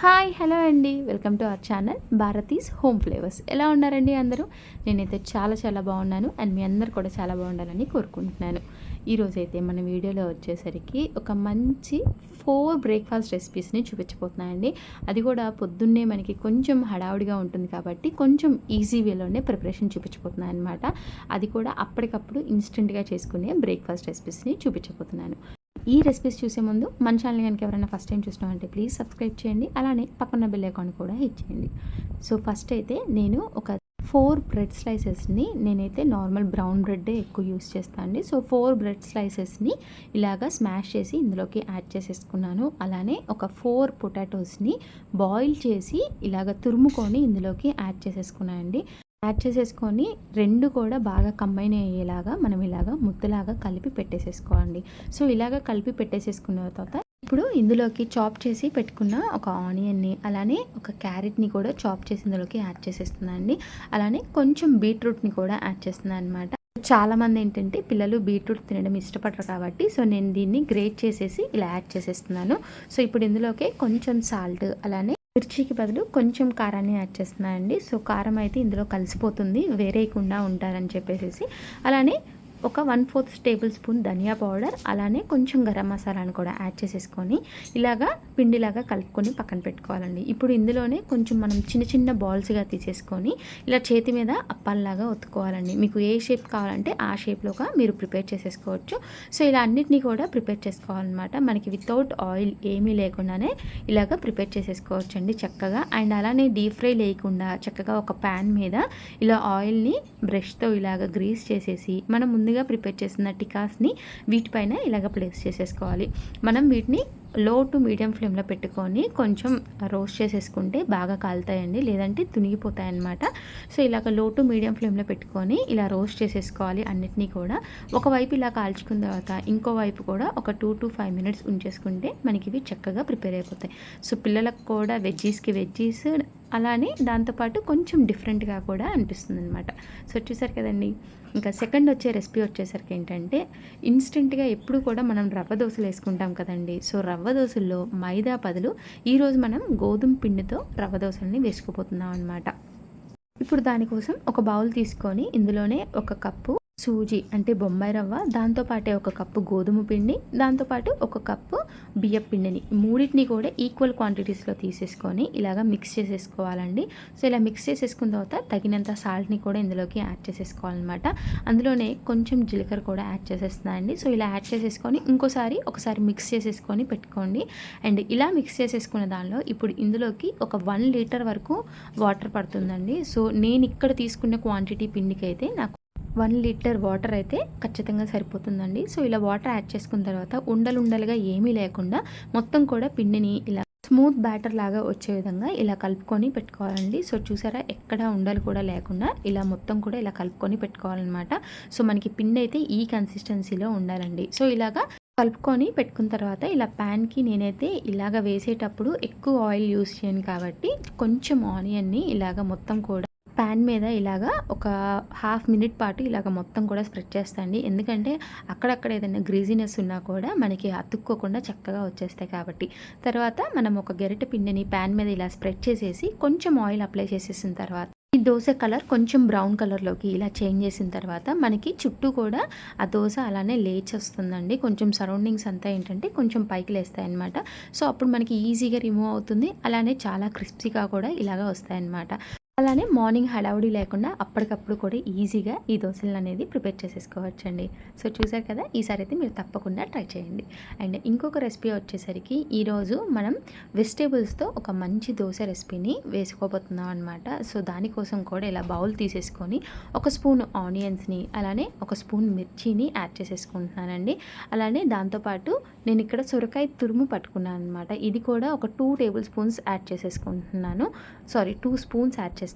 Hi hello అండి, welcome to our channel Bharati's home flavours. ఎలా ఉన్నారండి అందరూ? నేనైతే చాలా బాగున్నాను అండ్ మీ అందరు కూడా చాలా బాగుండాలని కోరుకుంటున్నాను. ఈరోజైతే మన వీడియోలో వచ్చేసరికి ఒక మంచి 4 బ్రేక్ఫాస్ట్ రెసిపీస్ని చూపించబోతున్నానండి. అది కూడా పొద్దున్నే మనకి కొంచెం హడావుడిగా ఉంటుంది కాబట్టి కొంచెం ఈజీ వేలోనే ప్రిపరేషన్ చూపించబోతున్నాను అనమాట. అది కూడా అప్పటికప్పుడు ఇన్స్టెంట్గా చేసుకునే బ్రేక్ఫాస్ట్ రెసిపీస్ని చూపించబోతున్నాను. ఈ రెసిపీస్ చూసే ముందు మన ఛానల్ కనుక ఎవరైనా ఫస్ట్ టైం చూసినామంటే ప్లీజ్ సబ్స్క్రైబ్ చేయండి. అలానే పక్కన బెల్ ఐకాన్ కూడా హిట్ చేయండి. సో ఫస్ట్ అయితే నేను ఒక 4 బ్రెడ్ స్లైసెస్ని, నేనైతే నార్మల్ బ్రౌన్ బ్రెడ్డే ఎక్కువ యూస్ చేస్తాను అండి. సో 4 బ్రెడ్ స్లైసెస్ని ఇలాగా స్మాష్ చేసి ఇందులోకి యాడ్ చేసేసుకున్నాను. అలానే ఒక 4 పొటాటోస్ని బాయిల్ చేసి ఇలాగ తురుముకొని ఇందులోకి యాడ్ చేసేసుకున్నాను అండి. యాడ్ చేసేసుకొని రెండు కూడా బాగా కంబైన్ అయ్యేలాగా మనం ఇలాగా ముద్దలాగా కలిపి పెట్టేసేసుకోండి. సో ఇలాగ కలిపి పెట్టేసేసుకున్న తర్వాత ఇప్పుడు ఇందులోకి చాప్ చేసి పెట్టుకున్న ఒక ఆనియన్ని, అలానే ఒక క్యారెట్ని కూడా చాప్ చేసి ఇందులోకి యాడ్ చేసేస్తున్నాను అండి. అలానే కొంచెం బీట్రూట్ని కూడా యాడ్ చేస్తున్నాను అనమాట. చాలామంది ఏంటంటే పిల్లలు బీట్రూట్ తినడం ఇష్టపడరు కాబట్టి సో నేను దీన్ని గ్రేట్ చేసేసి ఇలా యాడ్ చేసేస్తున్నాను. సో ఇప్పుడు ఇందులోకి కొంచెం సాల్ట్, అలానే మిర్చికి బదులు కొంచెం కారాన్ని యాడ్ చేస్తున్నానండి. సో కారం అయితే ఇందులో కలిసిపోతుంది, వేరేయకుండా ఉంటారని చెప్పేసి. అలానే ఒక 1/4 టేబుల్ స్పూన్ ధనియా పౌడర్, అలానే కొంచెం గరం మసాలాను కూడా యాడ్ చేసేసుకొని ఇలాగా పిండిలాగా కలుపుకొని పక్కన పెట్టుకోవాలండి. ఇప్పుడు ఇందులోనే కొంచెం మనం చిన్న బాల్స్గా తీసేసుకొని ఇలా చేతి మీద అప్పాల్లాగా ఒత్తుకోవాలండి. మీకు ఏ షేప్ కావాలంటే ఆ షేప్లోగా మీరు ప్రిపేర్ చేసేసుకోవచ్చు. సో ఇలా అన్నిటినీ కూడా ప్రిపేర్ చేసుకోవాలన్నమాట. మనకి వితౌట్ ఆయిల్ ఏమీ లేకుండానే ఇలాగ ప్రిపేర్ చేసేసుకోవచ్చు అండి చక్కగా. అండ్ అలానే డీప్ ఫ్రై లేకుండా చక్కగా ఒక ప్యాన్ మీద ఇలా ఆయిల్ని బ్రష్తో ఇలాగ గ్రీస్ చేసేసి మనం ముందుగా ప్రిపేర్ చేసిన టికాస్ని వీటిపైన ఇలాగ ప్లేస్ చేసేసుకోవాలి. మనం వీటిని లో టు మీడియం ఫ్లేమ్లో పెట్టుకొని కొంచెం రోస్ట్ చేసేసుకుంటే బాగా కాలుతాయండి, లేదంటే తునిగిపోతాయి అన్నమాట. సో ఇలాగ లో టు మీడియం ఫ్లేమ్లో పెట్టుకొని ఇలా రోస్ట్ చేసేసుకోవాలి అన్నిటినీ కూడా. ఒకవైపు ఇలా కాల్చుకున్న తర్వాత ఇంకో వైపు కూడా ఒక 2 to 5 minutes ఉంచేసుకుంటే మనకి ఇవి చక్కగా ప్రిపేర్ అయిపోతాయి. సో పిల్లలకు కూడా వెజ్జీస్కి వెజ్జీస్, అలానే దాంతోపాటు కొంచెం డిఫరెంట్గా కూడా అనిపిస్తుంది అనమాట. సో చూసారు కదండి. ఇంకా సెకండ్ వచ్చే రెసిపీ వచ్చేసరికి ఏంటంటే ఇన్స్టెంట్గా ఎప్పుడు కూడా మనం రవ్వ దోశలు వేసుకుంటాం కదండి. సో రవ్వ దోశల్లో మైదా బదులు ఈరోజు మనం గోధుమ పిండితో రవ్వ దోశల్ని వేసుకోబోతున్నాం అనమాట. ఇప్పుడు దానికోసం ఒక బౌల్ తీసుకొని ఇందులోనే ఒక కప్పు సూజీ అంటే బొంబాయి రవ్వ, దాంతోపాటే ఒక కప్పు గోధుమ పిండి, దాంతోపాటు ఒక కప్పు బియ్యం పిండిని మూడింటిని కూడా ఈక్వల్ క్వాంటిటీస్లో తీసేసుకొని ఇలాగ మిక్స్ చేసేసుకోవాలండి. సో ఇలా మిక్స్ చేసేసుకున్న తర్వాత తగినంత సాల్ట్ని కూడా ఇందులోకి యాడ్ చేసేసుకోవాలన్నమాట. అందులోనే కొంచెం జీలకర్ర కూడా యాడ్ చేసేస్తున్నానండి. సో ఇలా యాడ్ చేసేసుకొని ఒకసారి మిక్స్ చేసేసుకొని పెట్టుకోండి. అండ్ ఇలా మిక్స్ చేసేసుకున్న దానిలో ఇప్పుడు ఇందులోకి ఒక 1 లీటర్ వరకు వాటర్ పడుతుందండి. సో నేను ఇక్కడ తీసుకున్న క్వాంటిటీ పిండికి అయితే నాకు 1 లీటర్ వాటర్ అయితే ఖచ్చితంగా సరిపోతుందండి. సో ఇలా వాటర్ యాడ్ చేసుకున్న తర్వాత ఉండలుగా ఏమీ లేకుండా మొత్తం కూడా పిండిని ఇలా స్మూత్ బ్యాటర్ లాగా వచ్చే విధంగా ఇలా కలుపుకొని పెట్టుకోవాలండి. సో చూసారా, ఎక్కడ ఉండలు కూడా లేకుండా ఇలా మొత్తం కూడా ఇలా కలుపుకొని పెట్టుకోవాలన్నమాట. సో మనకి పిండి అయితే ఈ కన్సిస్టెన్సీలో ఉండాలండి. సో ఇలాగా కలుపుకొని పెట్టుకున్న తర్వాత ఇలా ప్యాన్కి నేనైతే ఇలాగ వేసేటప్పుడు ఎక్కువ ఆయిల్ యూస్ చేయను కాబట్టి కొంచెం ఆనియన్ని ఇలాగ మొత్తం కూడా ప్యాన్ మీద ఇలాగా ఒక 1/2 minute పాటు ఇలాగ మొత్తం కూడా స్ప్రెడ్ చేస్తాండి. ఎందుకంటే అక్కడక్కడ ఏదైనా గ్రీజీనెస్ ఉన్నా కూడా మనకి అతుక్కోకుండా చక్కగా వచ్చేస్తాయి కాబట్టి. తర్వాత మనం ఒక గరిటె పిండిని ప్యాన్ మీద ఇలా స్ప్రెడ్ చేసేసి కొంచెం ఆయిల్ అప్లై చేసేసిన తర్వాత ఈ దోశ కలర్ కొంచెం బ్రౌన్ కలర్లోకి ఇలా చేంజ్ చేసిన తర్వాత మనకి చుట్టూ కూడా ఆ దోశ అలానే లేచి వస్తుందండి. కొంచెం సరౌండింగ్స్ అంతా ఏంటంటే కొంచెం పైకి లేస్తాయి అన్నమాట. సో అప్పుడు మనకి ఈజీగా రిమూవ్ అవుతుంది, అలానే చాలా క్రిస్పీగా కూడా ఇలాగా వస్తాయన్నమాట. అలానే మార్నింగ్ హడావుడి లేకుండా అప్పటికప్పుడు కూడా ఈజీగా ఈ దోశలు అనేది ప్రిపేర్ చేసేసుకోవచ్చండి. సో చూసారు కదా, ఈసారి అయితే మీరు తప్పకుండా ట్రై చేయండి. అండ్ ఇంకొక రెసిపీ వచ్చేసరికి ఈరోజు మనం వెజిటేబుల్స్తో ఒక మంచి దోశ రెసిపీని వేసుకోబోతున్నాం అనమాట. సో దానికోసం కూడా ఇలా బౌల్ తీసేసుకొని ఒక స్పూన్ ఆనియన్స్ని, అలానే ఒక స్పూన్ మిర్చిని యాడ్ చేసేసుకుంటున్నానండి. అలానే దాంతోపాటు నేను ఇక్కడ సొరకాయ తురుము పట్టుకున్నాను అనమాట. ఇది కూడా ఒక 2 టేబుల్ స్పూన్స్ యాడ్ చేసేసుకుంటున్నాను. 2 స్పూన్స్ యాడ్ చేస్తున్నాను.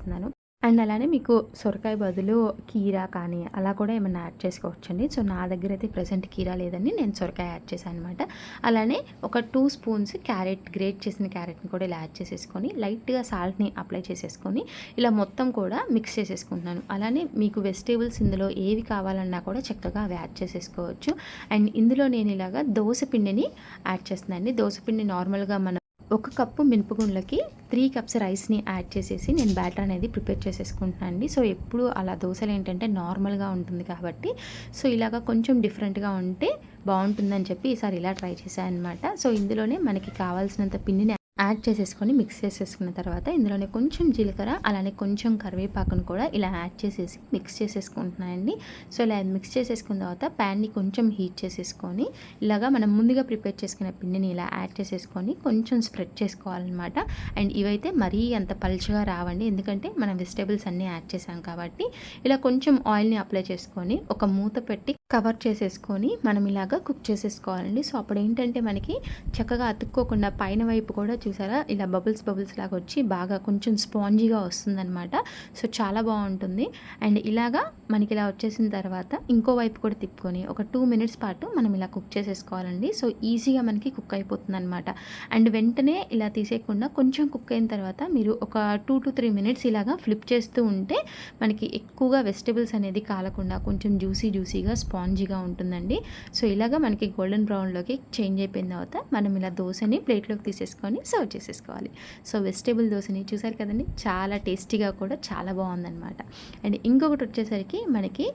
అండ్ అలానే మీకు సొరకాయ బదులు కీరా కానీ అలా కూడా ఏమైనా యాడ్ చేసుకోవచ్చండి. సో నా దగ్గర అయితే ప్రజెంట్ కీరా లేదని నేను సొరకాయ యాడ్ చేశాను అనమాట. అలానే ఒక 2 స్పూన్స్ క్యారెట్, గ్రేట్ చేసిన క్యారెట్ని కూడా ఇలా యాడ్ చేసేసుకొని లైట్గా సాల్ట్ని అప్లై చేసేసుకొని ఇలా మొత్తం కూడా మిక్స్ చేసేసుకుంటున్నాను. అలానే మీకు వెజిటేబుల్స్ ఇందులో ఏవి కావాలన్నా కూడా చక్కగా అవి యాడ్ చేసేసుకోవచ్చు. అండ్ ఇందులో నేను ఇలాగా దోశ పిండిని యాడ్ చేస్తున్నాను. దోశ పిండి నార్మల్గా మనం ఒక కప్పు మినపగుండ్లకి 3 కప్స్ రైస్ని యాడ్ చేసేసి నేను బ్యాటర్ అనేది ప్రిపేర్ చేసేసుకుంటున్నాను అండి. సో ఎప్పుడు అలా దోశలు ఏంటంటే నార్మల్గా ఉంటుంది కాబట్టి సో ఇలాగ కొంచెం డిఫరెంట్గా ఉంటే బాగుంటుందని చెప్పి ఈసారి ఇలా ట్రై చేశాను అనమాట. సో ఇందులోనే మనకి కావాల్సినంత పిండిని యాడ్ చేసేసుకొని మిక్స్ చేసేసుకున్న తర్వాత ఇందులోనే కొంచెం జీలకర్ర అలానే కొంచెం కరివేపాకును కూడా ఇలా యాడ్ చేసేసి మిక్స్ చేసేసుకుంటున్నానండి. సో ఇలా మిక్స్ చేసేసుకున్న తర్వాత ప్యాన్ని కొంచెం హీట్ చేసేసుకొని ఇలాగా మనం ముందుగా ప్రిపేర్ చేసుకున్న పిండిని ఇలా యాడ్ చేసేసుకొని కొంచెం స్ప్రెడ్ చేసుకోవాలన్నమాట. అండ్ ఇవైతే మరీ అంత పల్చగా రావండి, ఎందుకంటే మనం వెజిటేబుల్స్ అన్నీ యాడ్ చేసాం కాబట్టి. ఇలా కొంచెం ఆయిల్ని అప్లై చేసుకొని ఒక మూత పెట్టి కవర్ చేసేసుకొని మనం ఇలాగా కుక్ చేసేసుకోవాలండి. సో అప్పుడు ఏంటంటే మనకి చక్కగా అతుక్కోకుండా పైన వైపు కూడా చూసారా ఇలా బబుల్స్ లాగా వచ్చి బాగా కొంచెం స్పాంజీగా వస్తుందన్నమాట. సో చాలా బాగుంటుంది. అండ్ ఇలాగా మనకి ఇలా వచ్చేసిన తర్వాత ఇంకో వైపు కూడా తిప్పుకొని ఒక 2 మినిట్స్ పాటు మనం ఇలా కుక్ చేసేసుకోవాలండి. సో ఈజీగా మనకి కుక్ అయిపోతుంది అనమాట. అండ్ వెంటనే ఇలా తీసేయకుండా కొంచెం కుక్ అయిన తర్వాత మీరు ఒక 2 to 3 మినిట్స్ ఇలాగా ఫ్లిప్ చేస్తూ ఉంటే మనకి ఎక్కువగా వెజిటేబుల్స్ అనేది కాలకుండా కొంచెం జ్యూసీగా స్పాంజీగా ఉంటుందండి. సో ఇలాగా మనకి గోల్డెన్ బ్రౌన్లోకి చేంజ్ అయిపోయిన తర్వాత మనం ఇలా దోశని ప్లేట్లోకి తీసేసుకొని సర్వ్ చేసేసుకోవాలి. సో వెజిటేబుల్ దోశని చూసారు కదండి, చాలా టేస్టీగా కూడా చాలా బాగుందన్నమాట. అండ్ ఇంకొకటి వచ్చేసరికి మనకి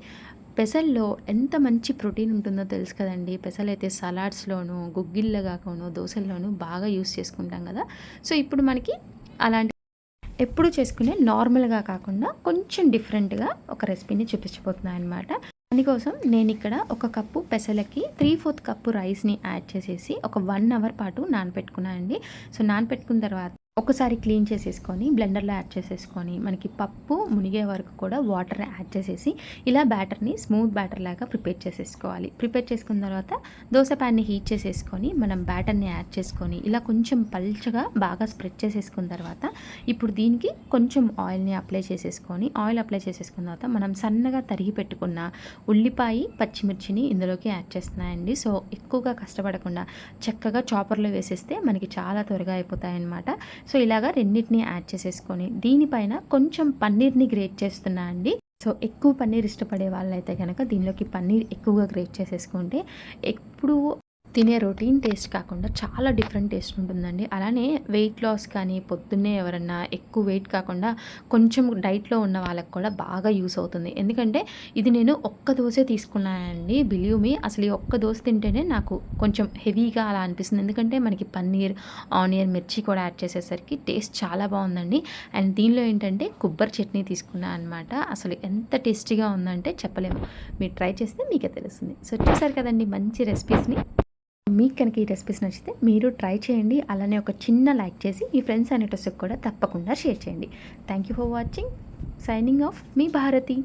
పెసల్లో ఎంత మంచి ప్రోటీన్ ఉంటుందో తెలుసు కదండి. పెసలు అయితే సలాడ్స్లోను గుగ్గిళ్ళగాను దోశల్లోనూ బాగా యూస్ చేసుకుంటాం కదా. సో ఇప్పుడు మనకి అలాంటి ఎప్పుడు చేసుకునే నార్మల్గా కాకుండా కొంచెం డిఫరెంట్గా ఒక రెసిపీని చూపించబోతున్నాను అనమాట. దానికోసం నేను ఇక్కడ ఒక కప్పు పెసలకి 3/4 కప్పు రైస్ని యాడ్ చేసేసి ఒక 1 అవర్ పాటు నానపెట్టుకున్నాను అండి. సో నానపెట్టుకున్న తర్వాత ఒకసారి క్లీన్ చేసేసుకొని బ్లెండర్లో యాడ్ చేసేసుకొని మనకి పప్పు మునిగే వరకు కూడా వాటర్ యాడ్ చేసేసి ఇలా బ్యాటర్ని స్మూత్ బ్యాటర్ లాగా ప్రిపేర్ చేసేసుకోవాలి. ప్రిపేర్ చేసుకున్న తర్వాత దోశ ప్యాన్ని హీట్ చేసేసుకొని మనం బ్యాటర్ని యాడ్ చేసుకొని ఇలా కొంచెం పల్చగా బాగా స్ప్రెడ్ చేసేసుకున్న తర్వాత ఇప్పుడు దీనికి కొంచెం ఆయిల్ని అప్లై చేసేసుకొని ఆయిల్ అప్లై చేసేసుకున్న తర్వాత మనం సన్నగా తరిగి పెట్టుకున్న ఉల్లిపాయ పచ్చిమిర్చిని ఇందులోకి యాడ్ చేస్తున్నాయండి. సో ఎక్కువగా కష్టపడకుండా చక్కగా చాపర్లో వేసేస్తే మనకి చాలా త్వరగా అయిపోతాయన్నమాట. సో ఇలాగా రెండింటిని యాడ్ చేసేసుకొని దీనిపైన కొంచెం పన్నీర్ని గ్రేట్ చేస్తున్నా అండి. సో ఎక్కువ పన్నీర్ ఇష్టపడే వాళ్ళైతే కనుక దీనిలోకి పన్నీర్ ఎక్కువగా గ్రేట్ చేసేసుకుంటే ఎప్పుడు తినే రొటీన్ టేస్ట్ కాకుండా చాలా డిఫరెంట్ టేస్ట్ ఉంటుందండి. అలానే వెయిట్ లాస్ కానీ పొద్దున్నే ఎవరన్నా ఎక్కువ వెయిట్ కాకుండా కొంచెం డైట్లో ఉన్న వాళ్ళకి కూడా బాగా యూస్ అవుతుంది. ఎందుకంటే ఇది నేను ఒక్క దోశే తీసుకున్నానండి. బిలీవ్ మీ, అసలు ఈ ఒక్క దోశ తింటేనే నాకు కొంచెం హెవీగా అలా అనిపిస్తుంది. ఎందుకంటే మనకి పన్నీర్ ఆనియన్ మిర్చి కూడా యాడ్ చేసేసరికి టేస్ట్ చాలా బాగుందండి. అండ్ దీనిలో ఏంటంటే కొబ్బరి చట్నీ తీసుకున్నాను అనమాట. అసలు ఎంత టేస్టీగా ఉందంటే చెప్పలేము. మీరు ట్రై చేస్తే మీకే తెలుస్తుంది. సో చూసారు కదండి మంచి రెసిపీస్ని. మీకు కనుక ఈ రెసిపీస్ నచ్చితే మీరు ట్రై చేయండి. అలానే ఒక చిన్న లైక్ చేసి మీ ఫ్రెండ్స్ అనేటోస్కి కూడా తప్పకుండా షేర్ చేయండి. Thank you for watching. Signing off మీ భారతి.